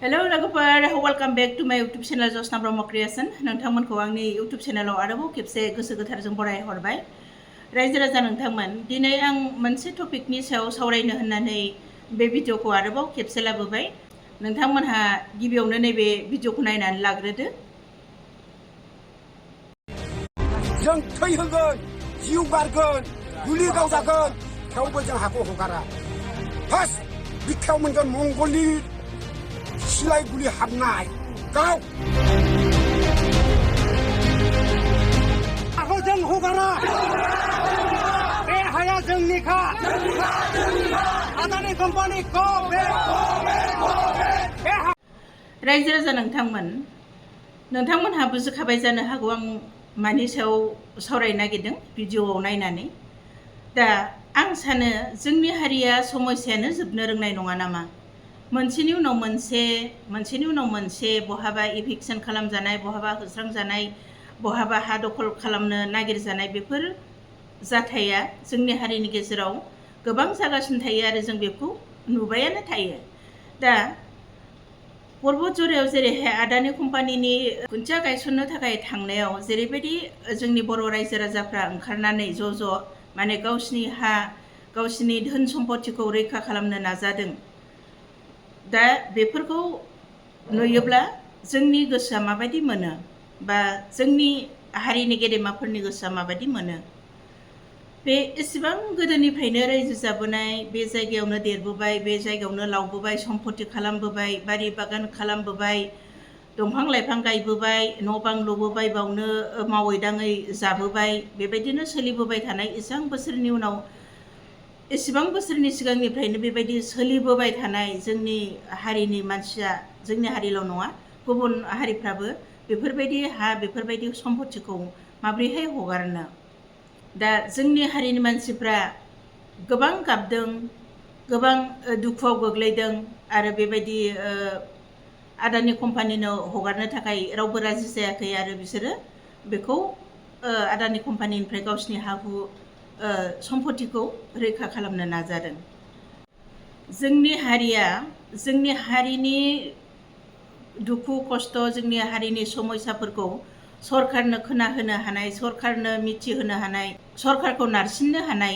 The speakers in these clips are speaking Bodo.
हेलो लोगोफोर वेलकाम बैक टू माय यूट्यूब चैनल जसना ब्रह्म क्रिएशन नोंथांमोनखौ आंनि यूट्यूब चैनलाव आरोबाव खेबसे गोसो गोथारजों बरायहरबाय रायजो राजा नोंथांमोन दिनै आं मोनसे टपिकनि सायाव सावरायनो होननानै बे भिडिअखौ आरोबाव खेबसे लाबोबाय नोंथांमोनहा गिबियावनो नैबे भिडिअखौ नायनानै लाग्रोदो जों थै होगोन जिउ गारगोन गुलि गावजागोन थेवबो जों हाखौ हगारा फार्स्ट बिखायाव मोनगोन मंगलनि सिलाय गुलि हाबनाय गाव हाखौ जों हगारा बे हाया जोंनिखा आदानि कम्पानिखौ रायजो राजा नोंथांमोनहा बुजिखाबाय जानो हागौ आं मानि सायाव सावरायनो नागिरदों भिडिअआव नायनानै दा आं सानो जोंनि हारिया समस्यायानो जोबनो रोंनाय नङा नामा मोनसेनि उनाव मोनसे बहाबा इभिक्सन खालामजानाय बहाबा होस्रांजानाय बहाबा हा दखल खालामनो नागिरजानाय बेफोर जाथाया जोंनि हारिनि गेजेराव गोबां जागासिनो थायो आरो जों बेखौ नुबायानो थायो दा पर्बत जरायाव जेरैहाय आदानि कम्पानिनि खुन्थिया गायसननो थाखाय थांनायाव जेरैबायदि जोंनि बर' रायजो राजाफ्रा ओंखारनानै ज' माने गावसिनि हा गावसिनि धोन सम्पतिखौ रैखा खालामनो नाजादों दा बेफोरखौ नुयोब्ला जोंनि गोसोआ माबायदि मोनो बा जोंनि हारिनि गेदेमाफोरनि गोसोआ माबायदि मोनो बे एसेबां गोदोनिफ्रायनो रायजो जाबोनाय बे जायगायावनो देरबोबाय बे जायगायावनो लावबोबाय सम्पति खालामबोबाय बारि बागान खालामबोबाय दंफां लाइफां गायबोबाय न' बां लुबोबाय बावनो मावै दाङै जाबोबाय बेबायदिनो सोलिबोबाय थानाय एसेबां बोसोरनि उनाव एसेबां बोसोरनि सिगांनिफ्रायनो बेबायदि सोलिबोबाय थानाय जोंनि हारिनि मानसिया जोंनि हारिल' नङा गुबुन हारिफ्राबो बेफोरबायदि हा बेफोरबायदि सम्पतिखौ माब्रैहाय हगारनो दा जोंनि हारिनि मानसिफ्रा गोबां गाबदों गोबां दुखुआव गोग्लैदों आरो बेबायदि आदानि कम्पानिनो हगारनो थाखाय रावबो राजि जायाखै आरो बिसोरो बेखौ आदानि कम्पानिनिफ्राय गावसिनि हा हु सम्पतिखौ रैखा खालामनो नाजादों जोंनि हारिनि दुखु खस्थ जोंनि हारिनि समस्याफोरखौ सरकारनो खोनाहोनो हानाय सरकारनो मिथिहोनो हानाय सरकारखौ नारसिननो हानाय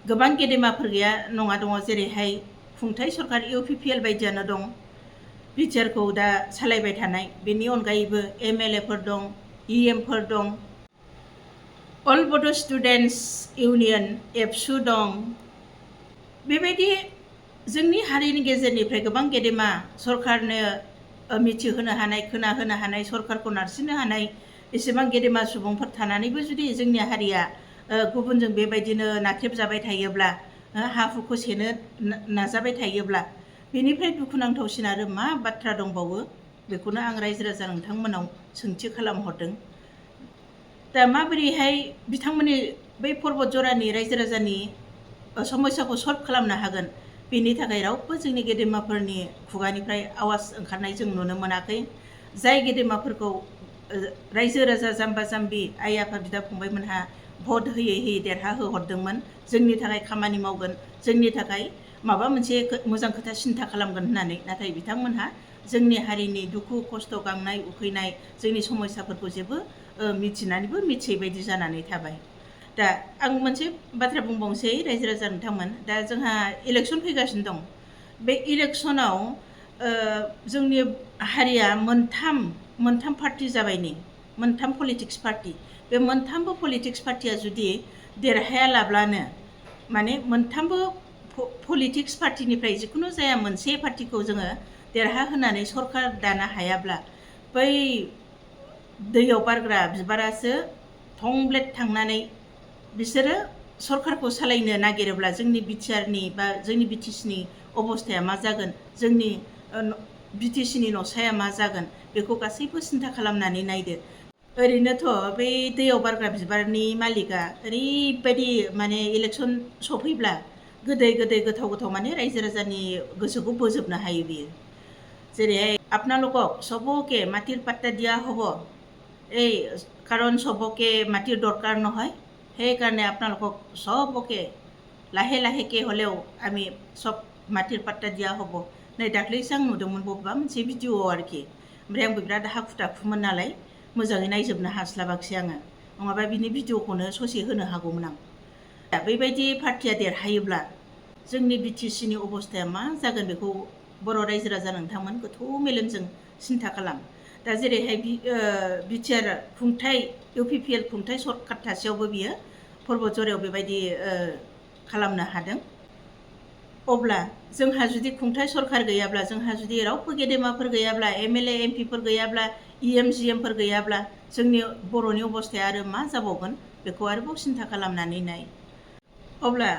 गोबां गेदेमाफोर गैया नङा दङ जेरैहाय खुंथाय सरकार UPPL बायदियानो दं बिटिआरखौ दा सालायबाय थानाय बेनि अनगायैबो MLA फोर दं EM फोर दं अल बड' स्टुडेन्टस इउनियन एबसु दं बेबायदि जोंनि हारिनि गेजेरनिफ्राय गोबां गेदेमा सरकारनो मिथिहोनो हानाय खोनाहोनो हानाय सरकारखौ नारसिननो हानाय एसेबां गेदेमा सुबुंफोर थानानैबो जुदि जोंनि हारिया गुबुनजों बेबायदिनो नाख्रेबजाबाय थायोब्ला हा हुखौ सेनो नाजाबाय थायोब्ला बेनिफ्राय दुखुनांथावसिन आरो मा बाथ्रा दंबावो बेखौनो आं रायजो राजा नोंथांमोनाव सोंथि खालामहरदों दा माबोरैहाय बिथांमोननि बै पर्बत जरानि रायजो राजानि समस्याखौ सल्भ खालामनो हागोन बेनि थाखाय रावबो जोंनि गेदेमाफोरनि खुगानिफ्राय आवाज ओंखारनाय जों नुनो मोनाखै जाय गेदेमाफोरखौ रायजो राजा जाम्बा जाम्बि आइ आफा बिदा फंबायमोनहा भट होयै देरहा होहरदोंमोन जोंनि थाखाय खामानि मावगोन जोंनि थाखाय माबा मोनसे मोजां खोथा सिन्था खालामगोन होननानै नाथाय बिथांमोनहा जोंनि हारिनि दुखु खस्थ गांनाय उखैनाय जोंनि समस्याफोरखौ जेबो मिथिनानैबो मिथियै बायदि जानानै थाबाय दा आं मोनसे बाथ्रा बुंबावनोसै रायजो राजा नोंथांमोन दा जोंहा इलेक्सन फैगासिनो दं बे इलेक्सनाव जोंनि हारिया मोनथाम पार्टी जाबाय नै मोनथाम पलिटिक्स पार्टी बे मोनथामबो पलिटिक्स पार्टीया जुदि देरहायालाब्लानो माने मोनथामबो पलिटिक्स पार्टीनिफ्राय जिखुनु जाया मोनसे पार्टीखौ जोङो देरहा होनानै सरकार दानो हायाब्ला बै दैयाव बारग्रा बिबारासो थंब्लेट थांनानै बिसोरो सरकारखौ सालायनो नागिरोब्ला जोंनि बिटिआरनि बा जोंनि बिटिसिनि अबस्थाया मा जागोन जोंनि बिटिसिनि न'साया मा जागोन बेखौ गासैबो सिन्था खालामनानै नायदो ओरैनोथ' बै दैयाव बारग्रा बिबारनि मालिकआ ओरैबायदि माने इलेक्सन सफैब्ला गोदै गोथाव माने रायजो राजानि गोसोखौ बोजोबनो हायो बियो जेरैहाय আপোনালোকক সবকে মাটিৰ পাট্টা দিয়া হ'ব এই কাৰণ সবকে মাটিৰ দৰকাৰ নহয় সেইকাৰণে আপোনালোকক সবকে লাহে লাহেকৈ হ'লেও আমি সব মাটিৰ পাট্টা দিয়া হ'ব नै दाख्लैसो आं नुदोंमोन बबेबा मोनसे भिडिअ'आव आरोखि। ओमफ्राय आंबो बिराद हाखु दाखुमोन नालाय मोजाङै नायजोबनो हास्लाबाखिसै आङो, नङाबा बिनि भिडिअ'खौनो ससे होनो हागौमोन आं। दा बेबायदि पार्टिया देरहायोब्ला जोंनि बिटिसिनि अबस्थाया मा जागोन बेखौ बर' रायजो राजा नोंथांमोन गोथौ मेलेमजों सिन्था खालाम। दा जेरैहाय बिटिआर खुंथाय इउपिपिएल खुंथाय सरखार थासेयावबो बियो पर्बतझरायाव बेबायदि खालामनो हादों। अब्ला जोंहा जुदि खुंथाय सरखार गैयाब्ला, जोंहा जुदि रावबो गेदेमाफोर गैयाब्ला, एमएलए एमपिफोर गैयाब्ला, इएम जिएमफोर गैयाब्ला जोंनि बर'नि अबस्थाया आरो मा जाबावगोन बेखौ आरोबाव सिन्था खालामनानै नाय। अब्ला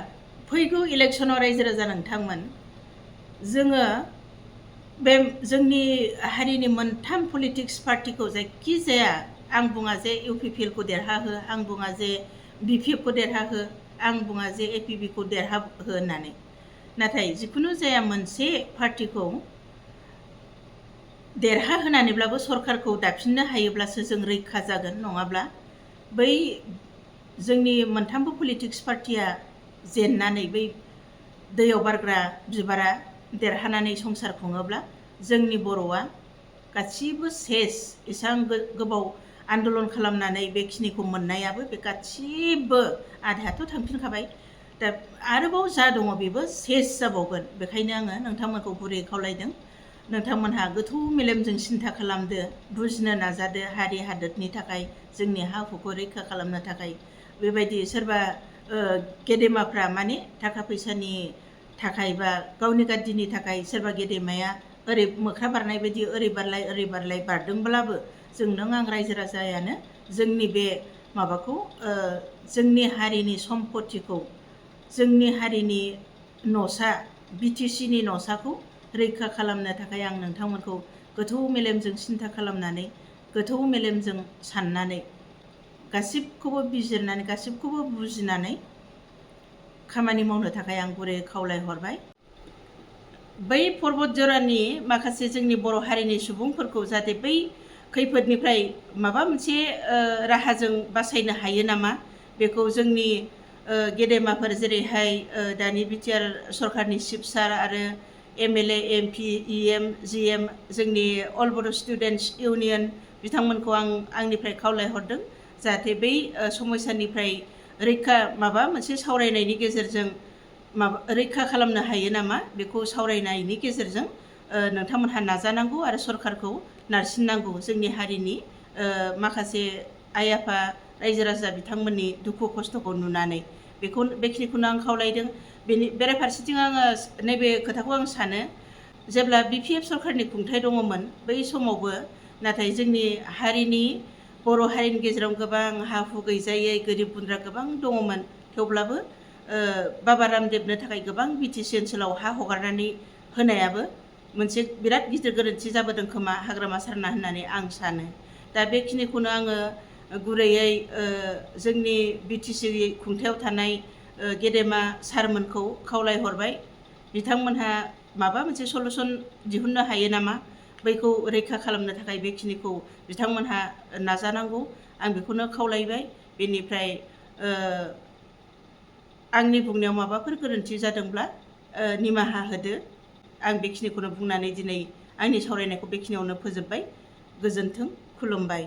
फैगौ इलेक्सनाव रायजो राजा नोंथांमोन, जोङो बे जोंनि हारिनि मोनथाम पलिटिक्स पार्टिखौ जायखिजाया, आं बुङा जे इउपिपिएलखौ देरहाहो, आं बुङा जे बिपिएफखौ देरहाहो, आं बुङा जे एपिबिखौ देरहाहो होननानै, नाथाय जिखुनु जाया मोनसे पार्टिखौ देरहाहोनानैब्लाबो सरकारखौ दाफिननो हायोब्लासो जों रैखा जागोन। नङाब्ला बै जोंनि मोनथामबो पलिटिक्स पार्टिया जेननानै बै दैयाव बारग्रा बिबारा देरहानानै संसार खुङोब्ला जोंनि बर'आ गासिबो सेस। एसेबां गोबाव आन्दलन खालामनानै बेखिनिखौ मोननायाबो बे गासिबो आधायाथ' थांफिनखाबाय। दा आरोबाव जा दङ बेबो सेस जाबावगोन। बेखायनो आङो नोंथांमोनखौ गुरै खावलायदों, नोंथांमोनहा गोथौ मेलेमजों सिन्था खालामदो, बुजिनो नाजादो, हारि हादोरनि थाखाय, जोंनि हा हुखौ रैखा खालामनो थाखाय। बेबायदि सोरबा गेदेमाफ्रा माने थाखा फैसानि थाखाय बा गावनि गाद्दिनि थाखाय सोरबा गेदेमाया ओरै मोख्रा बारनाय बायदि ओरै बारलाय बारदोंब्लाबो जों नों आं रायजो राजायानो जोंनि बे माबाखौ, जोंनि हारिनि सम्पतिखौ, जोंनि हारिनि न'सा बिटिसिनि न'साखौ रैखा खालामनो थाखाय आं नोंथांमोनखौ गोथौ मेलेमजों सिन्था खालामनानै, गोथौ मेलेमजों साननानै, गासिबखौबो बिजिरनानै, गासिबखौबो बुजिनानै खामानि मावनो थाखाय आं गुरै खावलायहरबाय। बै पर्बतझरानि माखासे जोंनि बर' हारिनि सुबुंफोरखौ जाहाथे बै खैफोदनिफ्राय माबा मोनसे राहाजों बासायनो हायो नामा, बेखौ जोंनि गेदेमाफोर जेरैहाय दानि बिटिआर सरकारनि चिफ सार आरो एमएलए एमपि इएम जिएम जोंनि अल बड' स्टुडेन्टस इउनियन बिथांमोनखौ आं आंनिफ्राय खावलायहरदों जाहाथे बै समस्यानिफ्राय रैखा माबा मोनसे सावरायनायनि गेजेरजों रैखा खालामनो हायो नामा, बेखौ सावरायनायनि गेजेरजों नोंथांमोनहा नाजानांगौ आरो सरकारखौ नारसिननांगौ। जोंनि हारिनि माखासे आइ आफा रायजो राजा बिथांमोननि दुखु खस्थ'खौ नुनानै बेखिनिखौनो आं खावलायदों। बेराफारसेथिं आङो नैबे खोथाखौ आं सानो, जेब्ला बिपिएफ सरकारनि खुंथाय दङमोन बै समावबो नाथाय जोंनि हारिनि बर' हारिनि गेजेराव गोबां हा हु गैजायै गोरिब गुन्द्रा गोबां दङमोन। थेवब्लाबो बाबा रामदेबनो थाखाय गोबां बिटिसि ओनसोलाव हा हगारनानै होनायाबो मोनसे बिराद गिदिर गोरोन्थि जाबोदों खोमा, हाग्रामा सारना होननानै आं सानो। दा बेखिनिखौनो आङो गुरैयै जोंनि बिटिसि खुंथायाव थानाय गेदेमा सारमोनखौ खावलायहरबाय, बिथांमोनहा माबा मोनसे सलुसन दिहुननो हायो नामा, बैखौ रैखा खालामनो थाखाय बेखिनिखौ बिथांमोनहा नाजानांगौ, आं बेखौनो खावलायबाय। बेनिफ्राय आंनि बुंनायाव माबाफोर गोरोन्थि जादोंब्ला निमाहा होदो। आं बेखिनिखौनो बुंनानै दिनै आंनि सावरायनायखौ बेखिनियावनो फोजोबबाय। गोजोन्थों, खुलुमबाय।